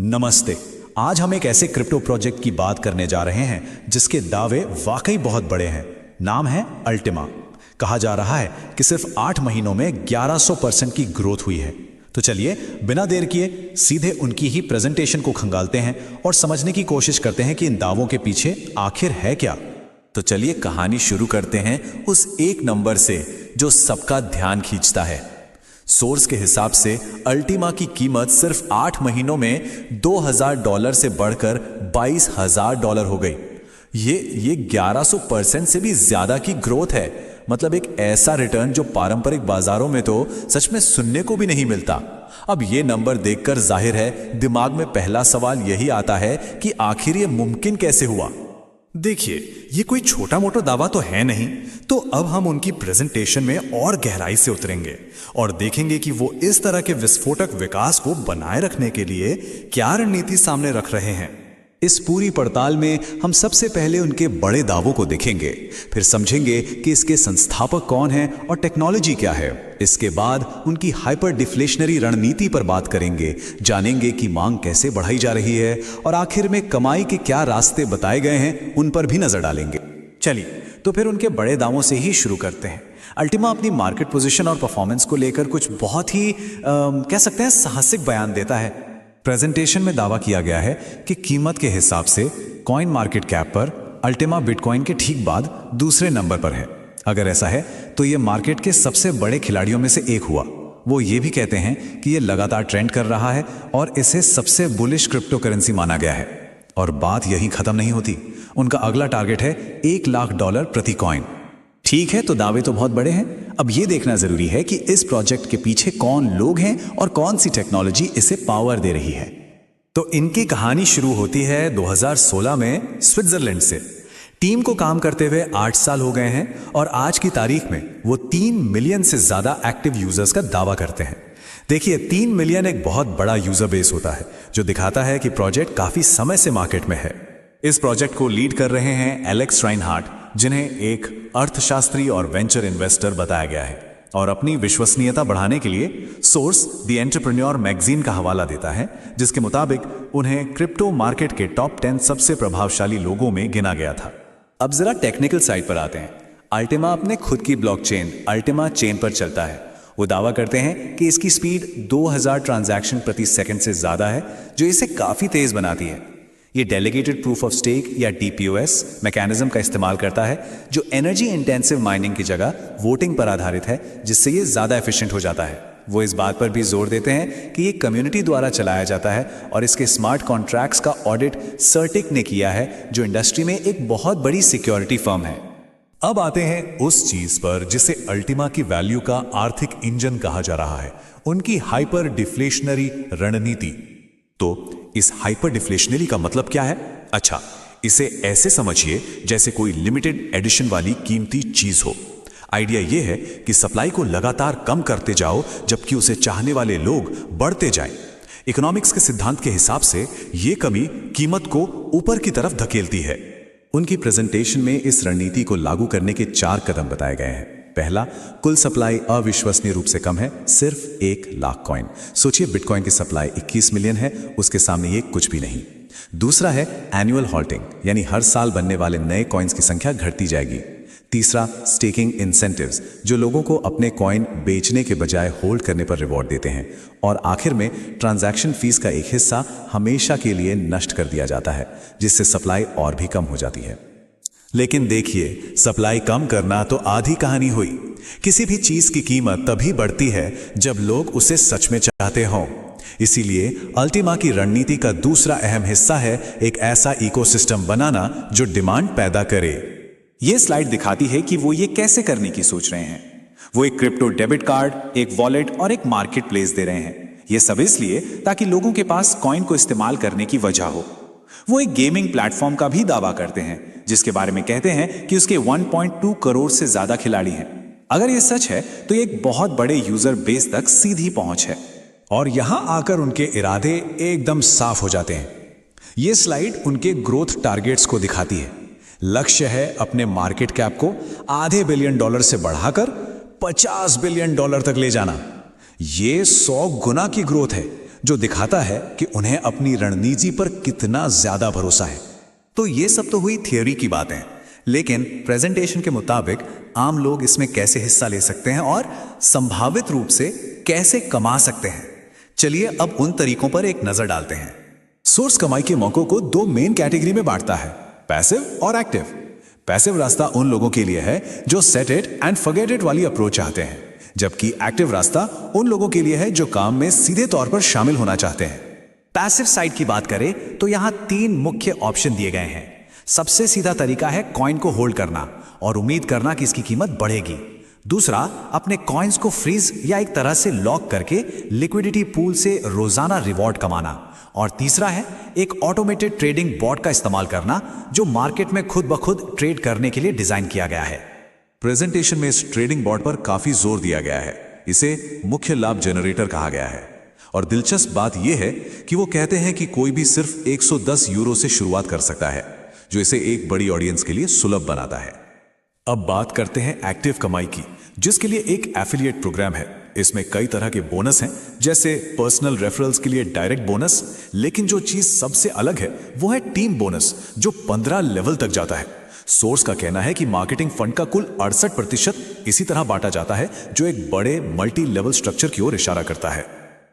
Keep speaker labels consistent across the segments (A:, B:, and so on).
A: नमस्ते। आज हम एक ऐसे क्रिप्टो प्रोजेक्ट की बात करने जा रहे हैं जिसके दावे वाकई बहुत बड़े हैं। नाम है अल्टीमा। कहा जा रहा है कि सिर्फ 8 महीनों में 1100% की ग्रोथ हुई है। तो चलिए बिना देर किए सीधे उनकी ही प्रेजेंटेशन को खंगालते हैं और समझने की कोशिश करते हैं कि इन दावों के पीछे आखिर है क्या।
B: तो चलिए कहानी शुरू करते हैं उस एक नंबर से जो सबका ध्यान खींचता है। सोर्स के हिसाब से अल्टीमा की कीमत सिर्फ 8 महीनों में $2000 से बढ़कर $22,000 हो गई। ये 1100% से भी ज्यादा की ग्रोथ है। मतलब एक ऐसा रिटर्न जो पारंपरिक बाजारों में तो सच में सुनने को भी नहीं मिलता। अब ये नंबर देखकर जाहिर है दिमाग में पहला सवाल यही आता है कि आखिर ये मुमकिन कैसे हुआ।
C: देखिए, ये कोई छोटा मोटा दावा तो है नहीं। तो अब हम उनकी प्रेजेंटेशन में और गहराई से उतरेंगे और देखेंगे कि वो इस तरह के विस्फोटक विकास को बनाए रखने के लिए क्या रणनीति सामने रख रहे हैं।
A: इस पूरी पड़ताल में हम सबसे पहले उनके बड़े दावों को देखेंगे, फिर समझेंगे कि इसके संस्थापक कौन हैं और टेक्नोलॉजी क्या है। इसके बाद उनकी हाइपर डिफ्लेशनरी रणनीति पर बात करेंगे, जानेंगे कि मांग कैसे बढ़ाई जा रही है और आखिर में कमाई के क्या रास्ते बताए गए हैं उन पर भी नजर डालेंगे।
C: चलिए तो फिर उनके बड़े दावों से ही शुरू करते हैं।
A: अल्टीमा अपनी मार्केट पोजीशन और परफॉर्मेंस को लेकर कुछ बहुत ही कह सकते हैं साहसिक बयान देता है। प्रेजेंटेशन में दावा किया गया है कि कीमत के हिसाब से कॉइन मार्केट कैप पर अल्टीमा बिटकॉइन के ठीक बाद दूसरे नंबर पर है। अगर ऐसा है तो ये मार्केट के सबसे बड़े खिलाड़ियों में से एक हुआ। वो ये भी कहते हैं कि ये लगातार ट्रेंड कर रहा है और इसे सबसे बुलिश क्रिप्टो करेंसी माना गया है। और बात यहीं खत्म नहीं होती। उनका अगला टारगेट है $1,00,000 प्रति कॉइन। ठीक है, तो दावे तो बहुत बड़े हैं। अब ये देखना जरूरी है कि इस प्रोजेक्ट के पीछे कौन लोग हैं और कौन सी टेक्नोलॉजी इसे पावर दे रही है।
C: तो इनकी कहानी शुरू होती है 2016 में स्विट्जरलैंड से। टीम को काम करते हुए 8 साल हो गए हैं और आज की तारीख में वो 3 मिलियन से ज्यादा एक्टिव यूजर्स का दावा करते हैं। देखिए, 3 मिलियन एक बहुत बड़ा यूजर बेस होता है जो दिखाता है कि प्रोजेक्ट काफी समय से मार्केट में है। इस प्रोजेक्ट को लीड कर रहे हैं एलेक्स राइनहार्ट, जिन्हें एक अर्थशास्त्री और वेंचर इन्वेस्टर बताया गया है और अपनी विश्वसनीयता बढ़ाने के लिए सोर्स द एंटरप्रेन्योर मैगजीन का हवाला देता है, जिसके मुताबिक उन्हें क्रिप्टो मार्केट के टॉप 10 सबसे प्रभावशाली लोगों में गिना गया था।
B: अब जरा टेक्निकल साइड पर आते हैं। अल्टीमा अपने खुद की ब्लॉकचेन अल्टीमा चेन पर चलता है। वो दावा करते हैं कि इसकी स्पीड 2000 ट्रांजैक्शन प्रति सेकंड से ज्यादा है, जो इसे काफी तेज बनाती है। ये डेलीगेटेड प्रूफ ऑफ स्टेक या DPoS मैकेनिज्म का इस्तेमाल करता है, जो एनर्जी इंटेंसिव माइनिंग की जगह वोटिंग पर आधारित है, जिससे ये ज्यादा एफिशिएंट हो जाता है। वो इस बात पर भी जोर देते हैं कि ये कम्युनिटी द्वारा चलाया जाता है और इसके स्मार्ट कॉन्ट्रैक्ट्स का ऑडिट सर्टिक ने किया है, जो इंडस्ट्री में एक बहुत बड़ी सिक्योरिटी फर्म है।
D: अब आते हैं उस चीज पर जिसे अल्टीमा की वैल्यू का आर्थिक इंजन कहा जा रहा है, उनकी हाइपर डिफ्लेशनरी रणनीति। तो इस हाइपर डिफ्लेशनरी का मतलब क्या है? अच्छा, इसे ऐसे समझिए जैसे कोई लिमिटेड एडिशन वाली कीमती चीज हो। आइडिया यह है कि सप्लाई को लगातार कम करते जाओ जबकि उसे चाहने वाले लोग बढ़ते जाएं। इकोनॉमिक्स के सिद्धांत के हिसाब से यह कमी कीमत को ऊपर की तरफ धकेलती है।
A: उनकी प्रेजेंटेशन में इस रणनीति को लागू करने के 4 कदम बताए गए हैं। पहला, कुल सप्लाई अविश्वसनीय रूप से कम है, सिर्फ 1,00,000 कॉइन। सोचिए, बिटकॉइन की सप्लाई 21 मिलियन है, उसके सामने ये कुछ भी नहीं। दूसरा है एनुअल हॉल्टिंग, यानी हर साल बनने वाले नए कॉइन्स की संख्या घटती जाएगी। तीसरा, स्टेकिंग इंसेंटिव्स, जो लोगों को अपने कॉइन बेचने के बजाय होल्ड करने पर रिवॉर्ड देते हैं। और आखिर में ट्रांजैक्शन फीस का एक हिस्सा हमेशा के लिए नष्ट कर दिया जाता है, जिससे सप्लाई और भी कम हो जाती है।
D: लेकिन देखिए, सप्लाई कम करना तो आधी कहानी हुई। किसी भी चीज की कीमत तभी बढ़ती है जब लोग उसे सच में चाहते हों। इसीलिए अल्टीमा की रणनीति का दूसरा अहम हिस्सा है एक ऐसा इकोसिस्टम बनाना जो डिमांड पैदा करे।
B: ये स्लाइड दिखाती है कि वो ये कैसे करने की सोच रहे हैं। वो एक क्रिप्टो डेबिट कार्ड, एक वॉलेट और एक मार्केट प्लेस दे रहे हैं। ये सब इसलिए ताकि लोगों के पास कॉइन को इस्तेमाल करने की वजह हो। वो एक गेमिंग प्लेटफॉर्म का भी दावा करते हैं, जिसके बारे में कहते हैं कि उसके 1.2 करोड़ से ज्यादा खिलाड़ी हैं। अगर ये सच है तो ये एक बहुत बड़े यूजर बेस तक सीधी पहुंच है।
A: और यहां आकर उनके इरादे एकदम साफ हो जाते हैं। ये स्लाइड उनके ग्रोथ टारगेट्स को दिखाती है। लक्ष्य है अपने मार्केट कैप को $500 बिलियन से बढ़ाकर $50 बिलियन तक ले जाना। ये 100 गुना की ग्रोथ है, जो दिखाता है कि उन्हें अपनी रणनीति पर कितना ज्यादा भरोसा है।
B: तो ये सब तो हुई थियोरी की बातें, लेकिन प्रेजेंटेशन के मुताबिक आम लोग इसमें कैसे हिस्सा ले सकते हैं और संभावित रूप से कैसे कमा सकते हैं। चलिए अब उन तरीकों पर एक नजर डालते हैं।
D: सोर्स कमाई के मौकों को दो मेन कैटेगरी में बांटता है, पैसिव और एक्टिव। पैसिव रास्ता उन लोगों के लिए है जो set it and forget it वाली अप्रोच चाहते हैं, जबकि एक्टिव रास्ता उन लोगों के लिए है जो काम में सीधे तौर पर शामिल होना चाहते हैं।
B: पैसिव साइड की बात करें तो यहां 3 मुख्य ऑप्शन दिए गए हैं। सबसे सीधा तरीका है कॉइन को होल्ड करना और उम्मीद करना कि इसकी कीमत बढ़ेगी। दूसरा, अपने कॉइन्स को फ्रीज या एक तरह से लॉक करके लिक्विडिटी पूल से रोजाना रिवॉर्ड कमाना। और तीसरा है एक ऑटोमेटेड ट्रेडिंग बॉट का इस्तेमाल करना जो मार्केट में खुद ब खुद ट्रेड करने के लिए डिजाइन किया गया है।
D: प्रेजेंटेशन में इस ट्रेडिंग बॉट पर काफी जोर दिया गया है। इसे मुख्य लाभ जनरेटर कहा गया है। और दिलचस्प बात यह है कि वो कहते हैं कि कोई भी सिर्फ 110 यूरो से शुरुआत कर सकता है, जो इसे एक बड़ी ऑडियंस के लिए सुलभ बनाता है। अब बात करते हैं एक्टिव कमाई की, जिसके लिए एक एफिलिएट प्रोग्राम है। इसमें कई तरह के बोनस हैं, जैसे पर्सनल रेफरल्स के लिए डायरेक्ट बोनस, लेकिन जो चीज सबसे अलग है वो है टीम बोनस, जो 15 लेवल तक जाता है। सोर्स का कहना है कि मार्केटिंग फंड का कुल 68% इसी तरह बांटा जाता है, जो एक बड़े मल्टी लेवल स्ट्रक्चर की ओर इशारा करता है।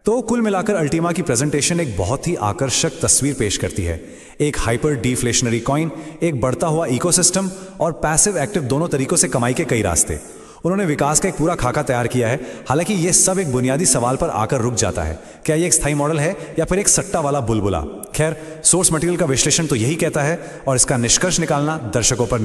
C: तो कुल मिलाकर अल्टीमा की प्रेजेंटेशन एक बहुत ही आकर्षक तस्वीर पेश करती है। एक हाइपर डिफ्लेशनरी कॉइन, एक बढ़ता हुआ इकोसिस्टम और पैसिव एक्टिव दोनों तरीकों से कमाई के कई रास्ते। उन्होंने विकास का एक पूरा खाका तैयार किया है। हालांकि यह सब एक बुनियादी सवाल पर आकर रुक जाता है, क्या यह एक स्थायी मॉडल है या फिर एक सट्टा वाला बुलबुला। खैर, सोर्स मटेरियल का विश्लेषण तो यही कहता है और इसका निष्कर्ष निकालना दर्शकों पर